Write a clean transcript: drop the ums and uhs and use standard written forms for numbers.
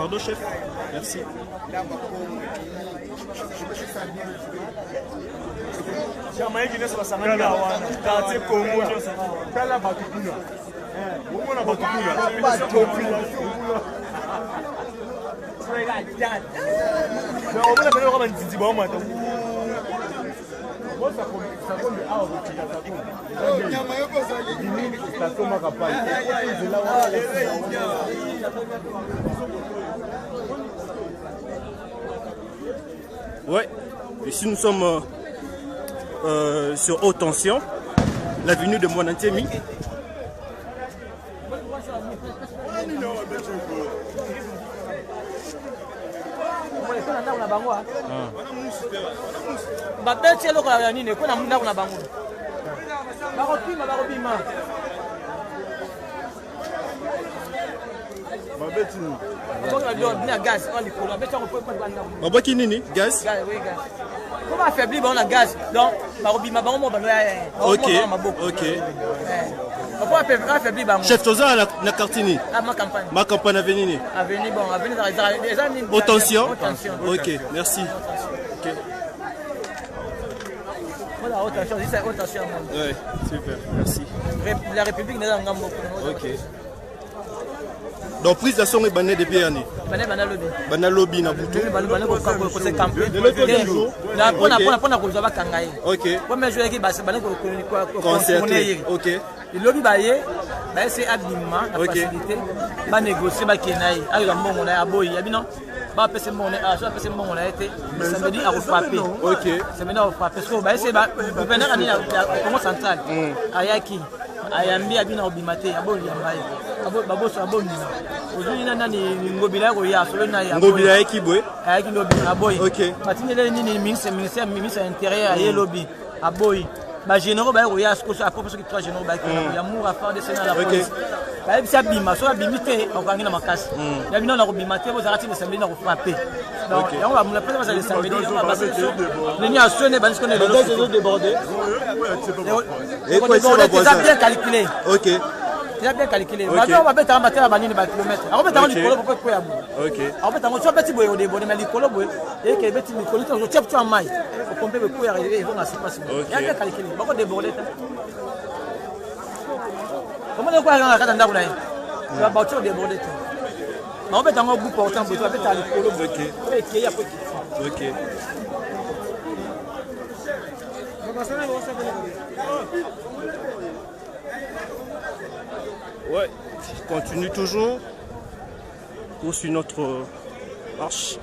Pardon, chef. Merci. Ouais, ici nous sommes sur haute tension, l'avenue de Monantemi. Babaki nini? Gaz? Comment affaiblir la gaz? Donc, ok, ok. Affaiblir chef Toza na cartini. Ma campagne à venir. Haute tension? Ok, merci. Ok. Voilà, haute tension, c'est haute tension. Ouais, super, merci. La République n'est pas en Gambo. Ok. Donc prise d'action est banée depuis l'année. Banal lobby na butu. Ok. Concerté. Ok. Le lobby baye, c'est abîmement la facilité. Ba négocier ba kenaï. Avec la monnaie na aboyi, abino. Ba pese monnaie, soit pese monnaie été. Ça veut dire à frapper. Ok. C'est maintenant à frapper. Parce que ba c'est ba gouverneur ani Congo central. Ayaki. Ayambi abino obimate, aboyi yambaye. Babo so aboni. Aujourd'hui nani ngobila ko ya solo na ya. Ngobila ekibwe. Ayaki lobby aboyi. Ok. Matinele nini ministère intérieur ya lobby aboyi. Ba généraux ba roya ce que à propos qui trois généraux ba qui amour à faire descendre la police. Ba bisa bima so bimité okangi na makasi. Ya bino na robimate bo zarati de samedi na frapper. Donc on va me prendre ça le samedi on va passer sur ni a sonné ba ce qu'on est le deux débordé. Et quoi ça bien calculé. OK. Il bien calculé. On va mettre en matin à banini ba kilomètre. On va mettre en licolo pour quoi ya. OK. On va mettre en so petit boy au débordé mais licolo boy et que petit licolo to chep tu en mai. Pour pomper le coup arriver ils vont à se passer. Il bien calculé. Beaucoup débordé. Comment on va dans la carte d'andou là? Tu vas battre débordé. Mais on va mettre en bout portant boy, tu vas mettre à licolo. OK. Et qu'il y a OK. Ouais, continue toujours. Poursuit notre marche.